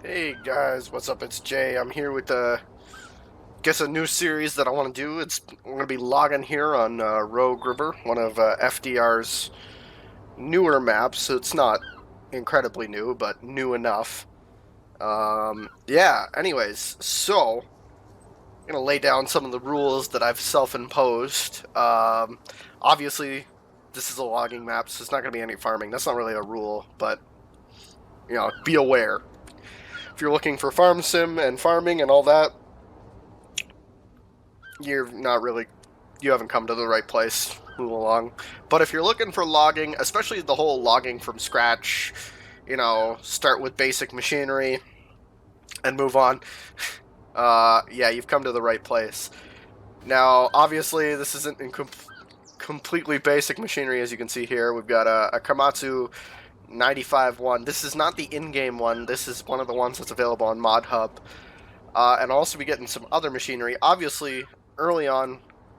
Hey guys, what's up? It's Jay. I'm here with guess a new series that I want to do. I'm going to be logging here on Rogue River, one of FDR's newer maps. So it's not incredibly new, but new enough. Yeah. Anyways, so I'm going to lay down some of the rules that I've self-imposed. Obviously, this is a logging map, so it's not going to be any farming. That's not really a rule, but be aware. If you're looking for farm sim and farming and all that, you're not really you haven't come to the right place. Move along. But if you're looking for logging, especially the whole logging from scratch, start with basic machinery and move on. Yeah, you've come to the right place. Now, obviously, this isn't completely basic machinery, as you can see here. We've got a Komatsu 95-1. This is not the in-game one. This is one of the ones that's available on Mod Hub. And also be getting some other machinery. Obviously, early on,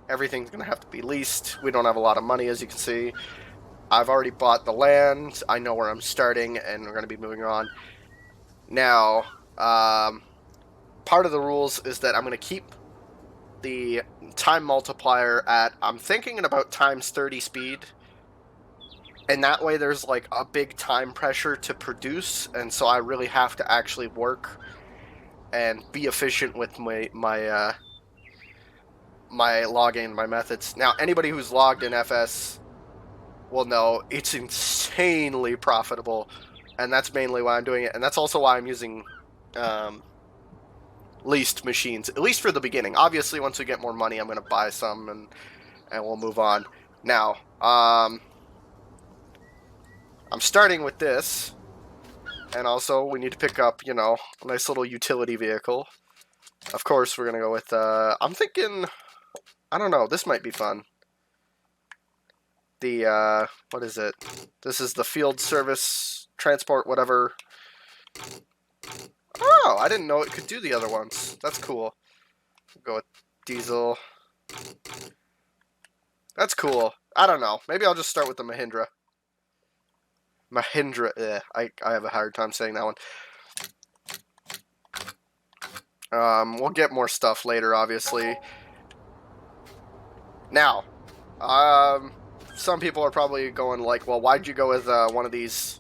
everything's going to have to be leased. We don't have a lot of money, as you can see. I've already bought the land. I know where I'm starting, and we're going to be moving on. Now, part of the rules is that I'm going to keep the time multiplier at, I'm thinking about times 30 speed. And that way there's like a big time pressure to produce, and so I really have to actually work and be efficient with my logging, my methods. Now, anybody who's logged in FS will know it's insanely profitable, and that's mainly why I'm doing it. And that's also why I'm using leased machines, at least for the beginning. Obviously, once we get more money, I'm going to buy some, and we'll move on. Now, I'm starting with this, and also we need to pick up, a nice little utility vehicle. Of course, we're going to go with, I'm thinking, I don't know, this might be fun. What is it? This is the field service transport, whatever. Oh, I didn't know it could do the other ones. That's cool. We'll go with diesel. That's cool. I don't know. Maybe I'll just start with the Mahindra. Mahindra, I have a hard time saying that one. We'll get more stuff later, obviously. Now, some people are probably going like, well, why'd you go with one of these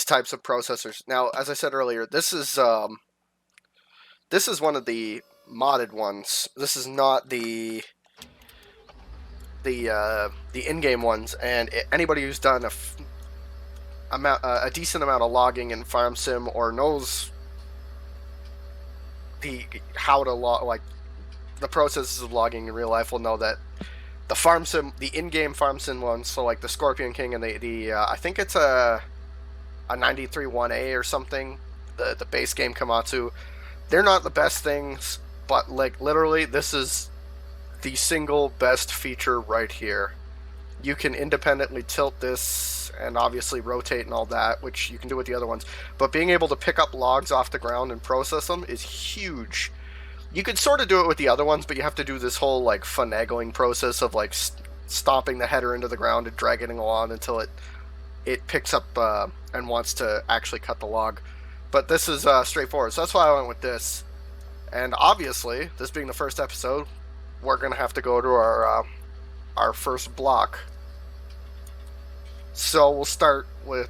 types of processors? Now, as I said earlier, this is one of the modded ones. This is not the in-game ones, and anybody who's done a decent amount of logging in Farm Sim or knows how to log, like the processes of logging in real life, will know that the in-game Farm Sim ones, so like the Scorpion King and the I think it's a 93-1A or something, the base game Komatsu, they're not the best things, but like literally this is the single best feature right here. You can independently tilt this and obviously rotate and all that, which you can do with the other ones, but being able to pick up logs off the ground and process them is huge. You could sort of do it with the other ones, but you have to do this whole like finagling process of like stomping the header into the ground and dragging it along until it picks up and wants to actually cut the log. But this is straightforward, so that's why I went with this. And obviously, this being the first episode, we're gonna have to go to our first block. So we'll start with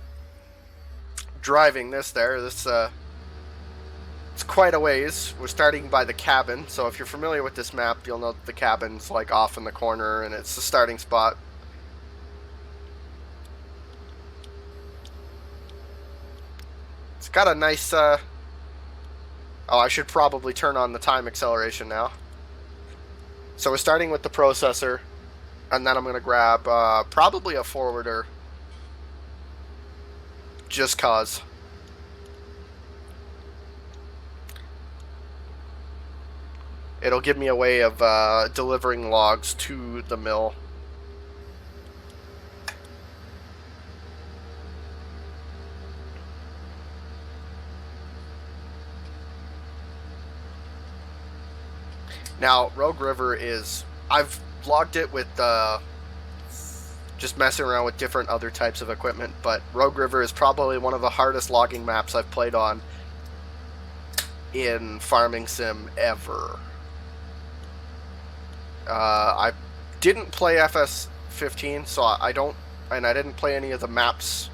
driving this there. This it's quite a ways. We're starting by the cabin. So if you're familiar with this map, you'll know that the cabin's like off in the corner, and it's the starting spot. It's got a nice. Oh, I should probably turn on the time acceleration now. So we're starting with the processor, and then I'm going to grab probably a forwarder, just cause. It'll give me a way of delivering logs to the mill. Now, Rogue River is... I've logged it with just messing around with different other types of equipment, but Rogue River is probably one of the hardest logging maps I've played on. in Farming Sim ever. I didn't play FS15, so I don't, and I didn't play any of the maps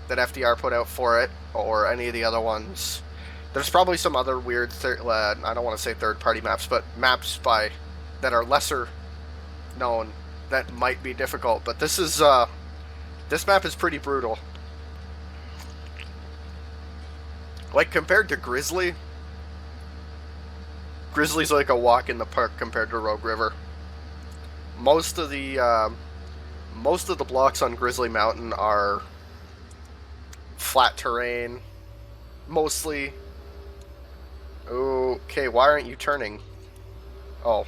that FDR put out for it, or any of the other ones. There's probably some other weird, I don't want to say third-party maps, but maps that are lesser known that might be difficult. But this map is pretty brutal. Like, compared to Grizzly, Grizzly's like a walk in the park compared to Rogue River. Most of the blocks on Grizzly Mountain are flat terrain, mostly. Okay, why aren't you turning? Oh.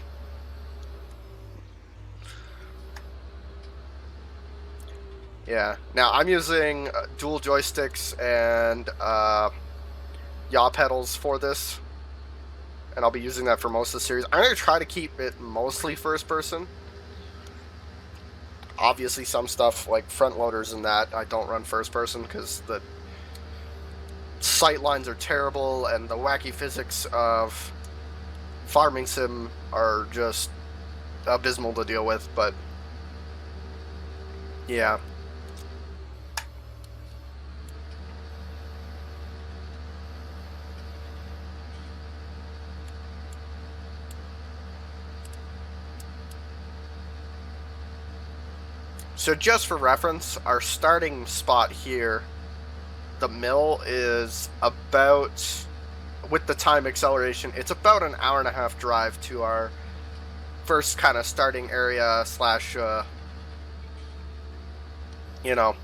Yeah. Now, I'm using dual joysticks and yaw pedals for this, and I'll be using that for most of the series. I'm going to try to keep it mostly first person. Obviously, some stuff like front loaders and that, I don't run first person because the sight lines are terrible and the wacky physics of Farming Sim are just abysmal to deal with, but yeah. So just for reference, our starting spot here, the mill, is about, with the time acceleration, it's about an hour and a half drive to our first kind of starting area slash, you know,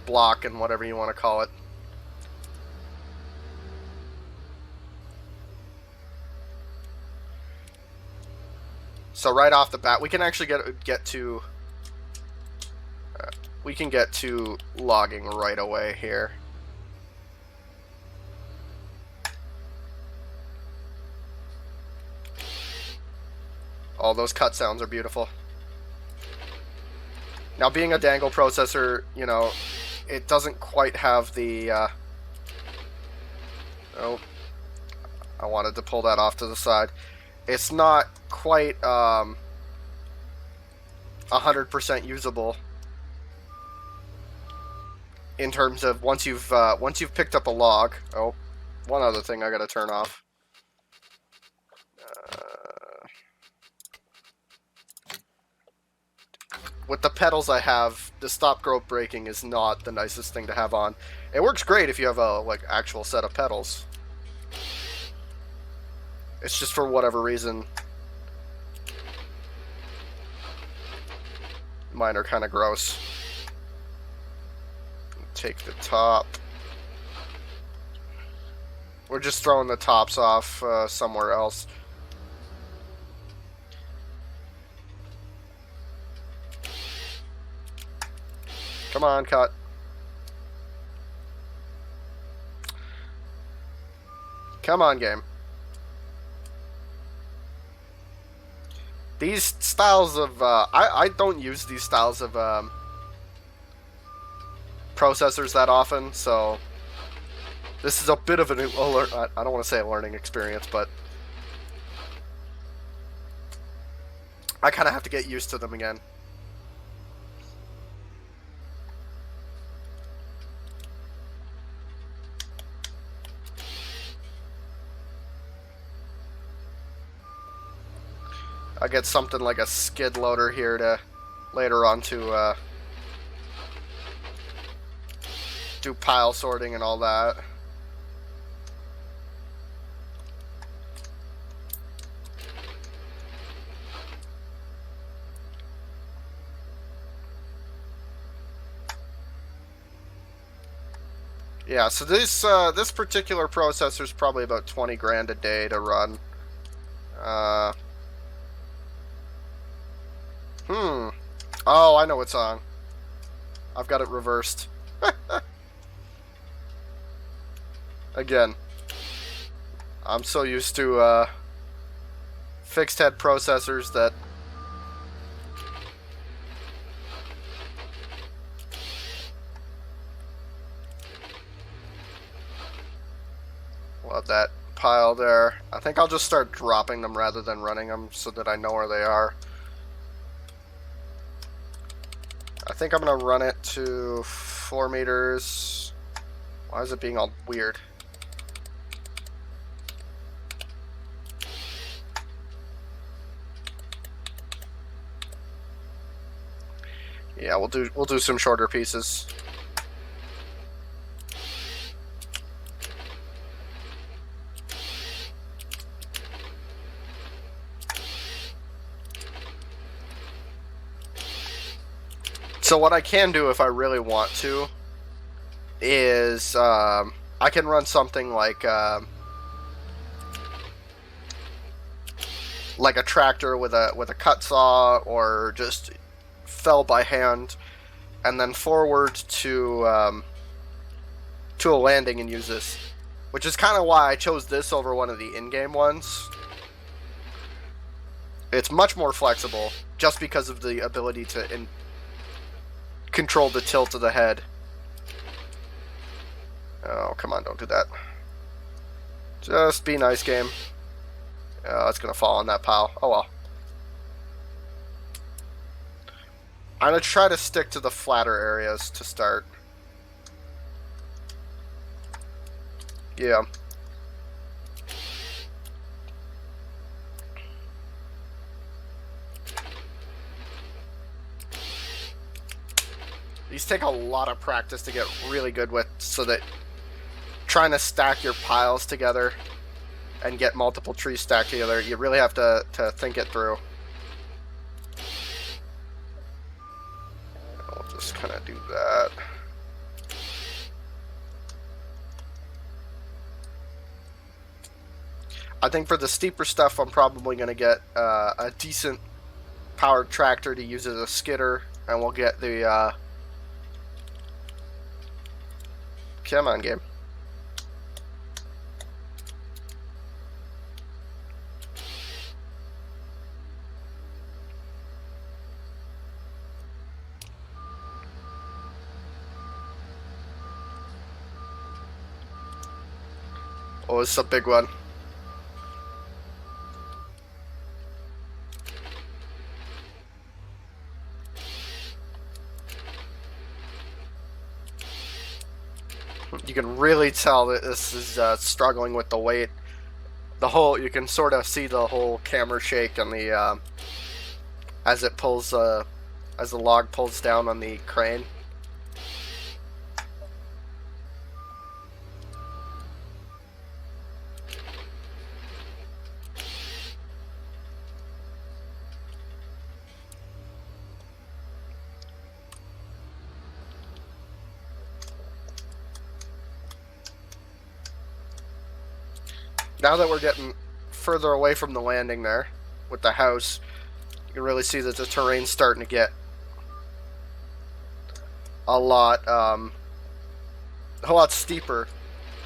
block and whatever you want to call it. So right off the bat, we can actually get to logging right away here. All those cut sounds are beautiful. Now, being a dangle processor, you know, it doesn't quite have the oh, I wanted to pull that off to the side. It's not quite 100% usable in terms of once you've picked up a log. Oh, one other thing I gotta turn off. With the pedals I have, the stop go braking is not the nicest thing to have on. It works great if you have a actual set of pedals. It's just for whatever reason, mine are kind of gross. Take the top. We're just throwing the tops off somewhere else. Come on, cut. Come on, game. These styles of, I don't use these styles of processors that often, so this is a bit of I don't want to say a learning experience, but I kind of have to get used to them again. I'll get something like a skid loader here to later on to do pile sorting and all that. Yeah, so this particular processor is probably about 20 grand a day to run. Oh, I know what song. I've got it reversed. Again, I'm so used to fixed head processors that We'll have that pile there. I think I'll just start dropping them rather than running them so that I know where they are. I think I'm going to run it to 4 meters. Why is it being all weird? Yeah, we'll do some shorter pieces. So what I can do if I really want to is I can run something like a tractor with a cut saw, or just fell by hand, and then forward to a landing and use this, which is kind of why I chose this over one of the in-game ones. It's much more flexible, just because of the ability to control the tilt of the head. Oh, come on, don't do that. Just be nice, game. It's gonna fall on that pile. Oh well. I'm gonna try to stick to the flatter areas to start. Yeah. These take a lot of practice to get really good with, so that trying to stack your piles together and get multiple trees stacked together, you really have to think it through. I'll just kind of do that. I think for the steeper stuff, I'm probably going to get a decent powered tractor to use as a skidder, and we'll get the... Come on, game. Oh, it's a big one. You can really tell that this is struggling with the weight. You can sort of see the whole camera shake on the as it pulls as the log pulls down on the crane. Now that we're getting further away from the landing there with the house, you can really see that the terrain's starting to get a lot steeper.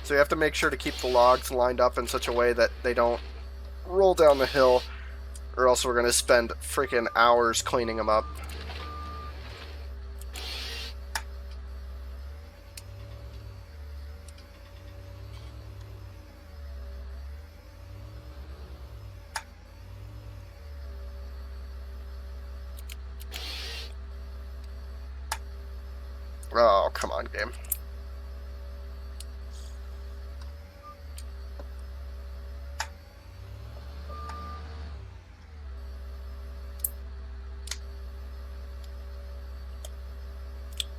So you have to make sure to keep the logs lined up in such a way that they don't roll down the hill, or else we're going to spend freaking hours cleaning them up. Oh, come on, game.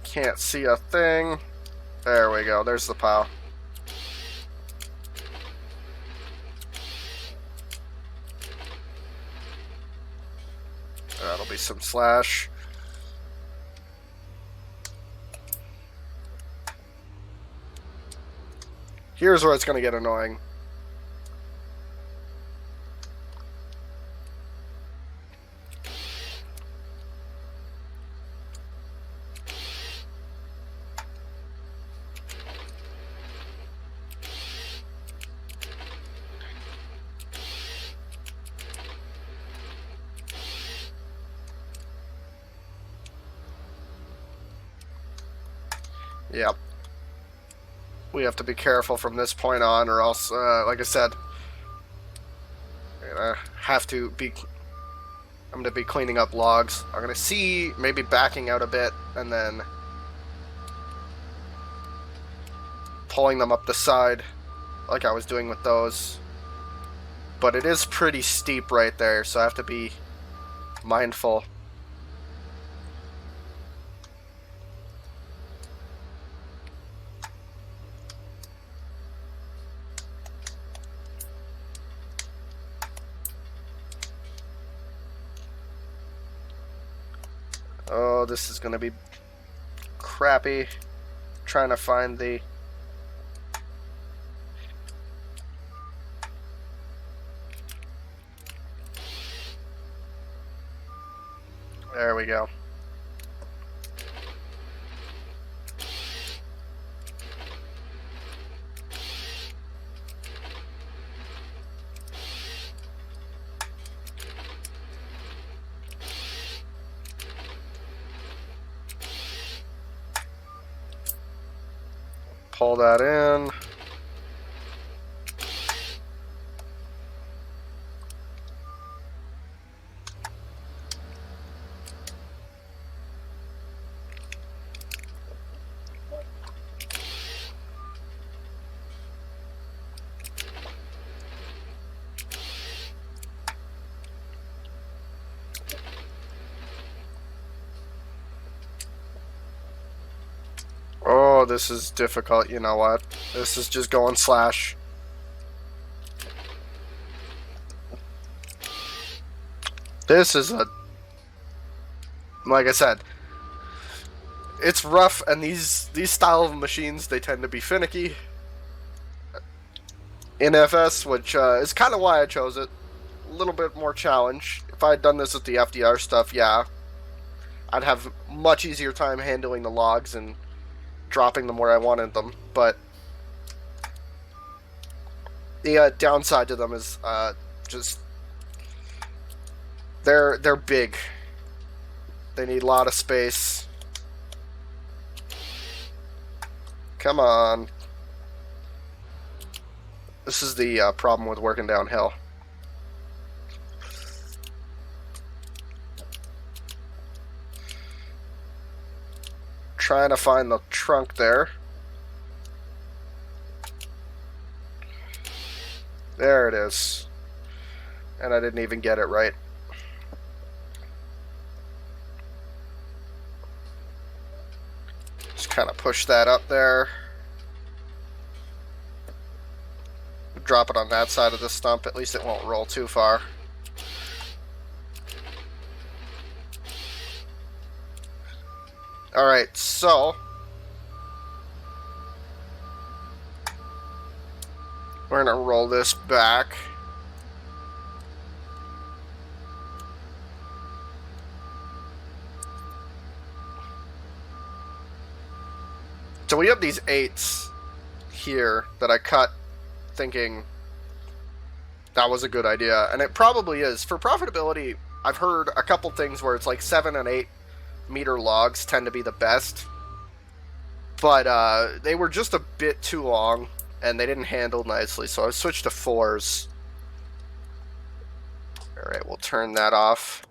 Can't see a thing. There we go. There's the pile. That'll be some slash. Here's where it's going to get annoying. Yep. we have to be careful from this point on, or else, like I said, I'm gonna be cleaning up logs. I'm gonna see maybe backing out a bit and then pulling them up the side like I was doing with those. But it is pretty steep right there, so I have to be mindful. Oh, this is gonna be crappy. Trying to find the... There we go. Pull that in. Oh, this is difficult. You know what? This is just going slash. This is a... Like I said, it's rough, and these style of machines, they tend to be finicky in FS, which is kind of why I chose it. A little bit more challenge. If I had done this with the FDR stuff, yeah, I'd have much easier time handling the logs and dropping them where I wanted them. But the downside to them is just they're big. They need a lot of space. Come on. This is the problem with working downhill. Trying to find the trunk there. There it is. And I didn't even get it right. Just kind of push that up there. Drop it on that side of the stump. At least it won't roll too far. Alright, so we're going to roll this back. So we have these 8s here that I cut thinking that was a good idea, and it probably is. For profitability, I've heard a couple things where it's like 7 and 8 meter logs tend to be the best, but they were just a bit too long and they didn't handle nicely, so I switched to 4s. Alright, we'll turn that off.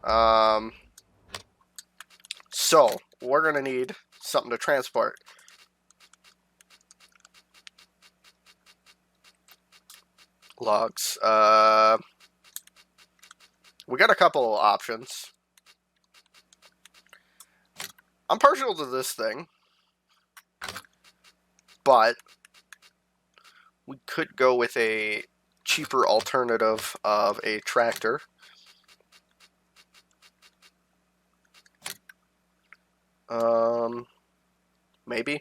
So we're gonna need something to transport. Logs. We got a couple options. I'm partial to this thing, but we could go with a cheaper alternative of a tractor. Maybe.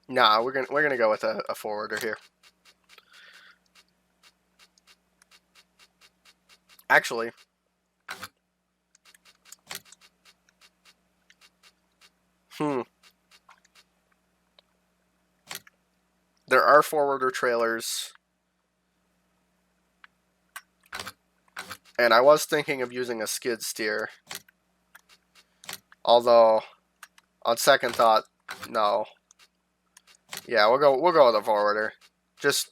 Nah, we're gonna go with a forwarder here. Actually, there are forwarder trailers, and I was thinking of using a skid steer. Although, on second thought, no. Yeah, we'll go with the forwarder. Just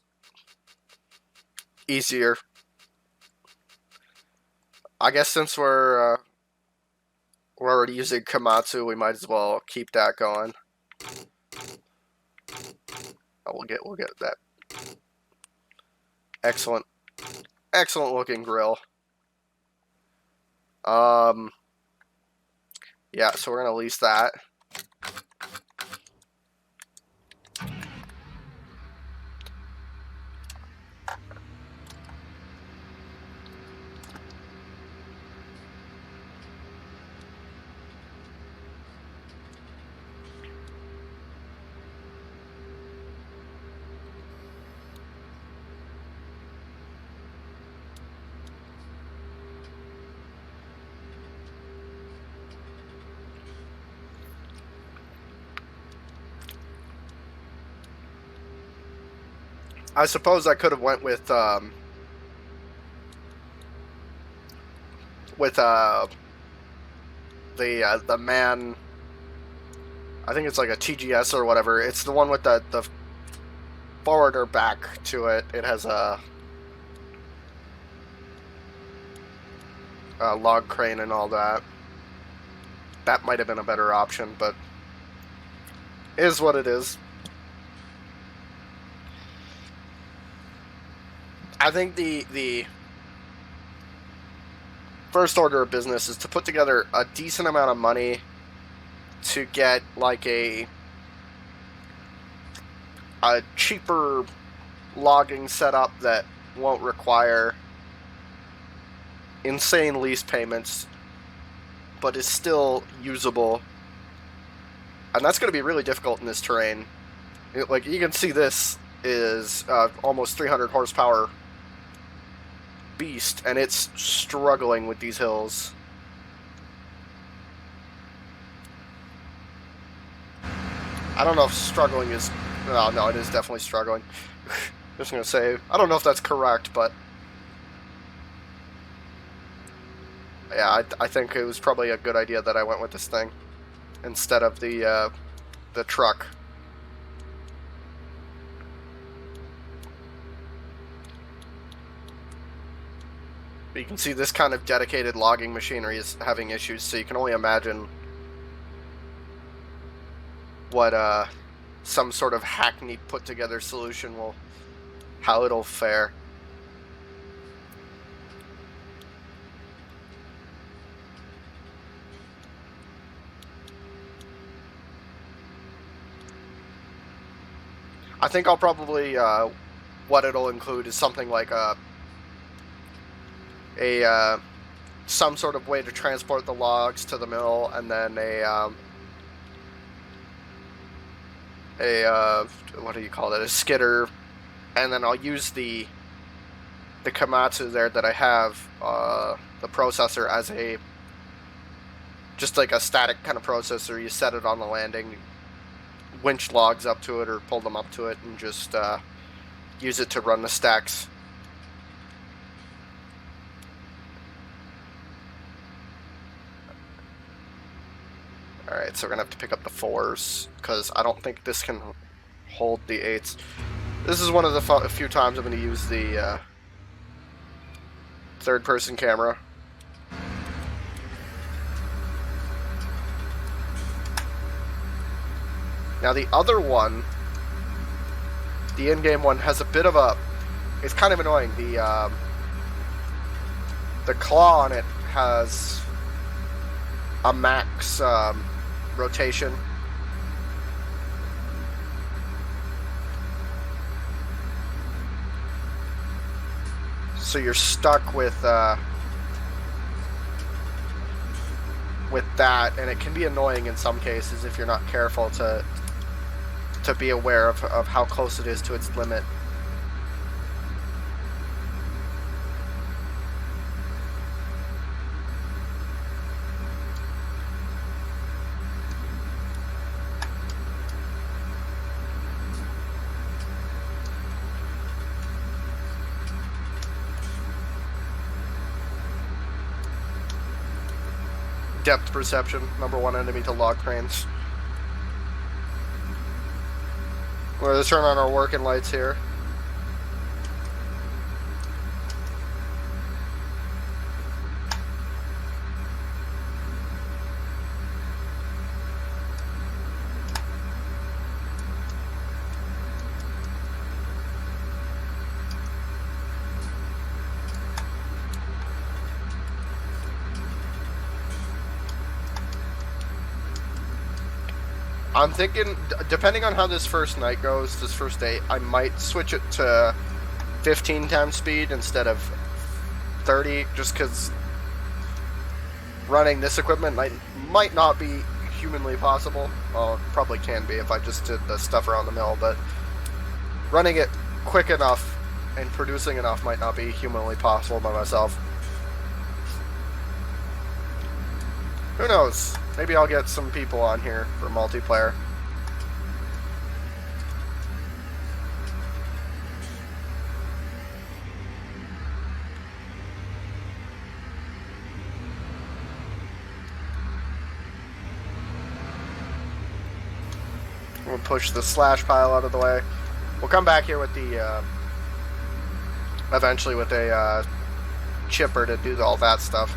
easier. I guess since we're already using Komatsu, we might as well keep that going. Oh, we'll get that. Excellent looking grill. Yeah, so we're gonna lease that. I suppose I could have went with the man. I think it's like a TGS or whatever. It's the one with the forwarder back to it. It has a log crane and all that. That might have been a better option, but it is what it is. I think the first order of business is to put together a decent amount of money to get like a cheaper logging setup that won't require insane lease payments, but is still usable. And that's going to be really difficult in this terrain. Like, you can see this is almost 300 horsepower beast, and it's struggling with these hills. I don't know if struggling is... No, it is definitely struggling. Just going to say, I don't know if that's correct, but... Yeah, I think it was probably a good idea that I went with this thing instead of the truck. But you can see this kind of dedicated logging machinery is having issues, so you can only imagine what some sort of hackneyed put together solution how it'll fare. I think I'll probably what it'll include is something like some sort of way to transport the logs to the mill, and then what do you call it? A skidder, and then I'll use the Komatsu there that I have, the processor, as just like a static kind of processor. You set it on the landing, winch logs up to it or pull them up to it, and just use it to run the stacks. Alright, so we're going to have to pick up the 4s, because I don't think this can hold the 8s. This is one of the few times I'm going to use the third-person camera. Now the other one, the in-game one, has a bit of a... It's kind of annoying. The claw on it has a max rotation. So you're stuck with that, and it can be annoying in some cases if you're not careful to be aware of how close it is to its limit. Depth perception, #1 enemy to log cranes. We're going to turn on our working lights here. I'm thinking, depending on how this first night goes, this first day, I might switch it to 15 times speed instead of 30, just because running this equipment might not be humanly possible. Well, it probably can be if I just did the stuff around the mill, but running it quick enough and producing enough might not be humanly possible by myself. Who knows? Maybe I'll get some people on here for multiplayer. We'll push the slash pile out of the way. We'll come back here with the, eventually with a chipper to do all that stuff.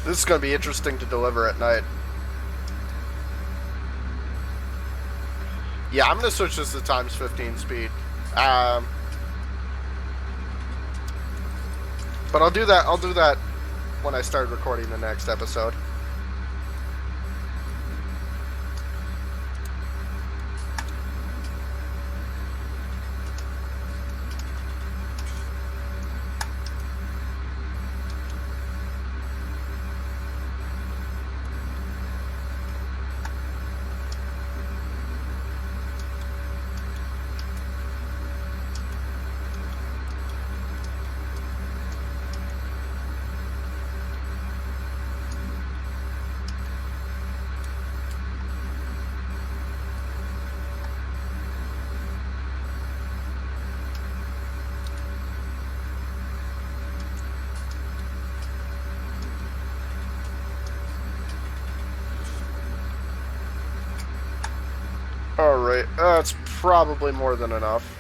This is going to be interesting to deliver at night. Yeah, I'm going to switch this to times 15 speed. But I'll do that when I start recording the next episode. Alright, that's probably more than enough.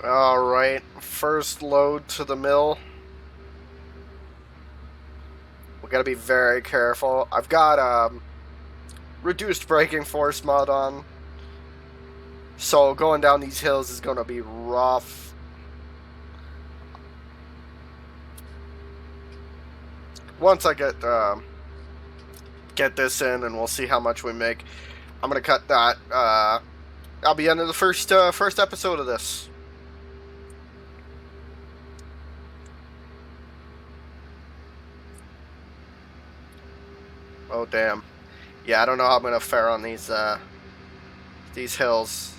Alright, first load to the mill. We gotta be very careful. I've got reduced braking force mod on, so going down these hills is gonna be rough. Once I get this in, and we'll see how much we make, I'm gonna cut that. I'll be ending the first episode of this. Oh damn. Yeah, I don't know how I'm gonna fare on these hills.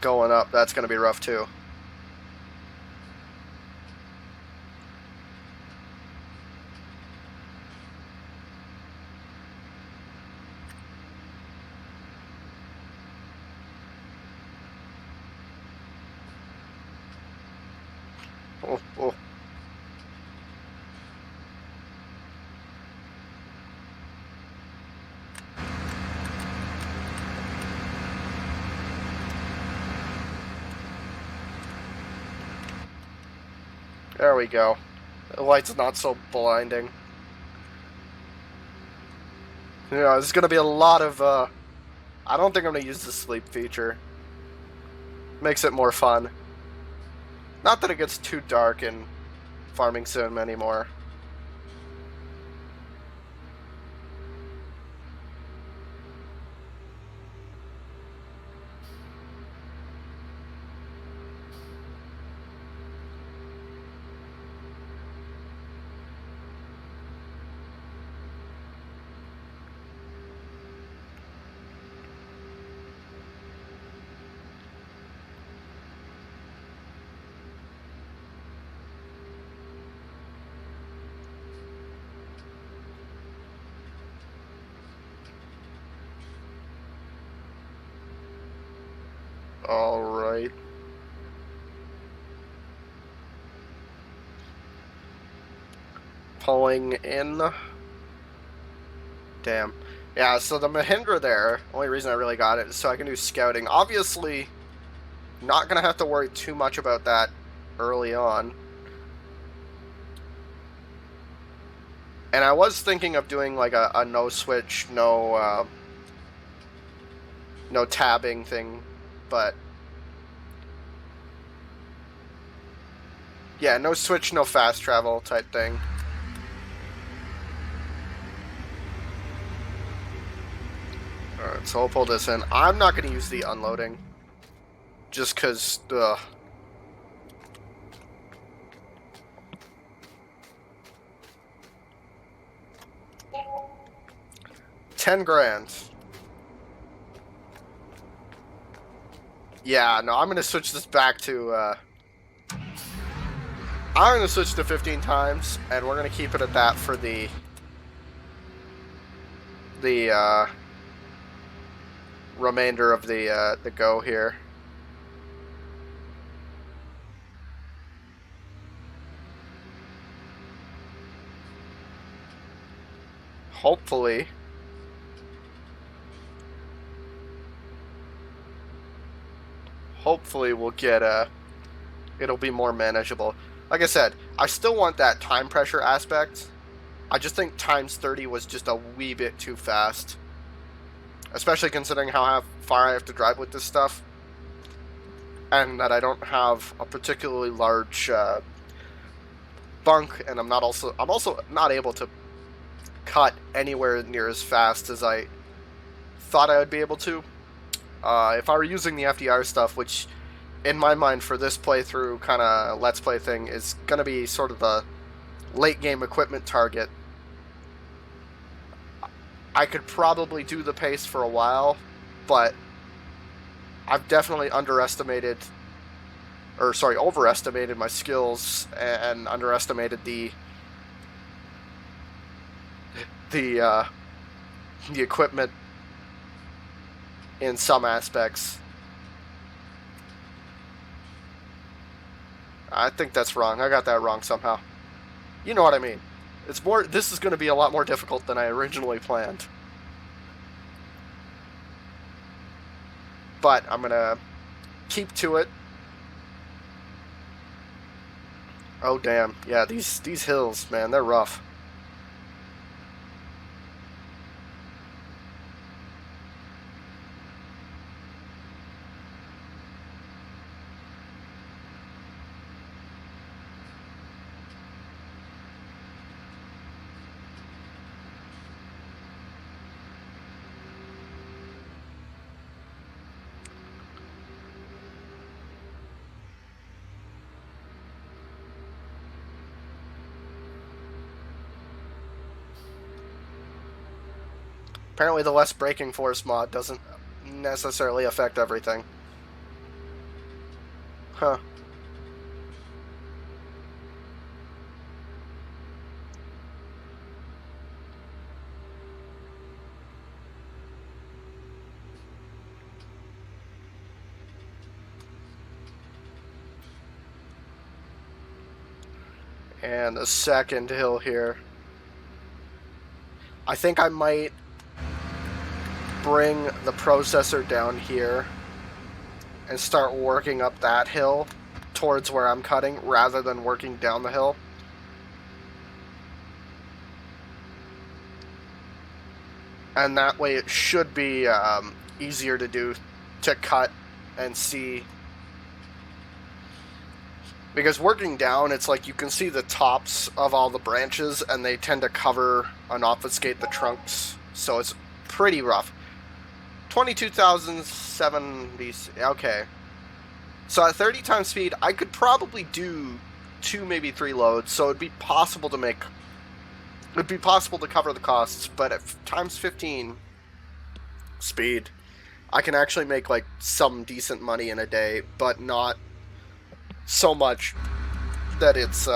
Going up, that's gonna be rough too. Oh, oh. There we go. The light's not so blinding. Yeah, there's gonna be a lot of, I don't think I'm gonna use the sleep feature. Makes it more fun. Not that it gets too dark in Farming Sim anymore. Alright. Pulling in. Damn. Yeah, so the Mahindra there, only reason I really got it is so I can do scouting. Obviously, not going to have to worry too much about that early on. And I was thinking of doing like a no switch, no tabbing thing, but yeah, no switch, no fast travel type thing. Alright, so I'll pull this in. I'm not going to use the unloading, just because, 10 grand. Yeah, no, I'm going to switch this back to, I'm going to switch to 15 times, and we're going to keep it at that for the remainder of the go here. Hopefully we'll get it'll be more manageable. Like I said, I still want that time pressure aspect. I just think times 30 was just a wee bit too fast. Especially considering how far I have to drive with this stuff. And that I don't have a particularly large bunk, and I'm also not able to cut anywhere near as fast as I thought I would be able to. If I were using the FDR stuff, which in my mind for this playthrough kind of let's play thing is going to be sort of the late game equipment target, I could probably do the pace for a while, but I've definitely overestimated my skills and underestimated the equipment in some aspects. I think that's wrong. I got that wrong somehow. You know what I mean. This is going to be a lot more difficult than I originally planned. But I'm going to keep to it. Oh, damn. Yeah, these hills, man, they're rough. Apparently the less braking force mod doesn't necessarily affect everything. Huh. And a second hill here. I think I might bring the processor down here and start working up that hill towards where I'm cutting rather than working down the hill. And that way it should be easier to do, to cut and see. Because working down, it's like you can see the tops of all the branches and they tend to cover and obfuscate the trunks. So it's pretty rough. 22,070, okay. So at 30 times speed, I could probably do 2, maybe 3 loads. So it'd be possible to make, it'd be possible to cover the costs. But at times 15 speed, I can actually make like some decent money in a day, but not so much that it's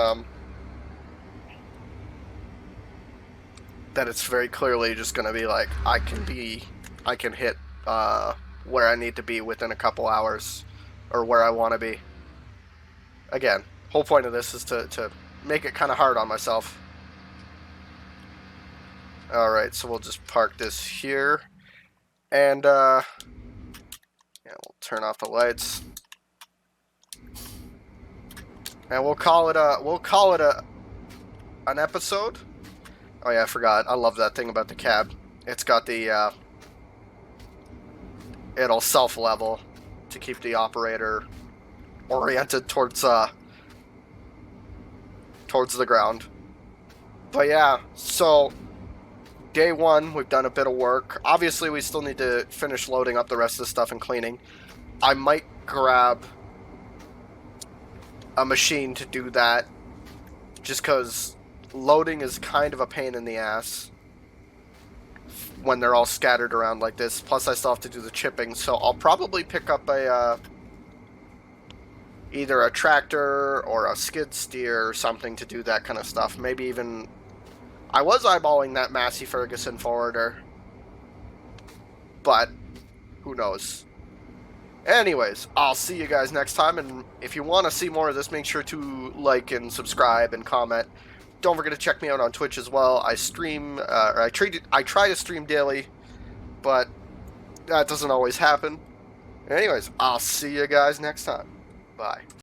very clearly just going to be like I can hit where I need to be within a couple hours, or where I want to be. Again, whole point of this is to make it kind of hard on myself. Alright, so we'll just park this here, and yeah, we'll turn off the lights. And we'll call it an episode. Oh yeah, I forgot. I love that thing about the cab. It's got the it'll self-level to keep the operator oriented towards the ground. But yeah, so day 1, we've done a bit of work. Obviously, we still need to finish loading up the rest of the stuff and cleaning. I might grab a machine to do that, just because loading is kind of a pain in the ass when they're all scattered around like this. Plus I still have to do the chipping, so I'll probably pick up a either a tractor or a skid steer or something to do that kind of stuff. Maybe even, I was eyeballing that Massey Ferguson forwarder, but who knows. Anyways, I'll see you guys next time, and if you want to see more of this, make sure to like and subscribe and comment. Don't forget to check me out on Twitch as well. I stream, or I try to stream daily, but that doesn't always happen. Anyways, I'll see you guys next time. Bye.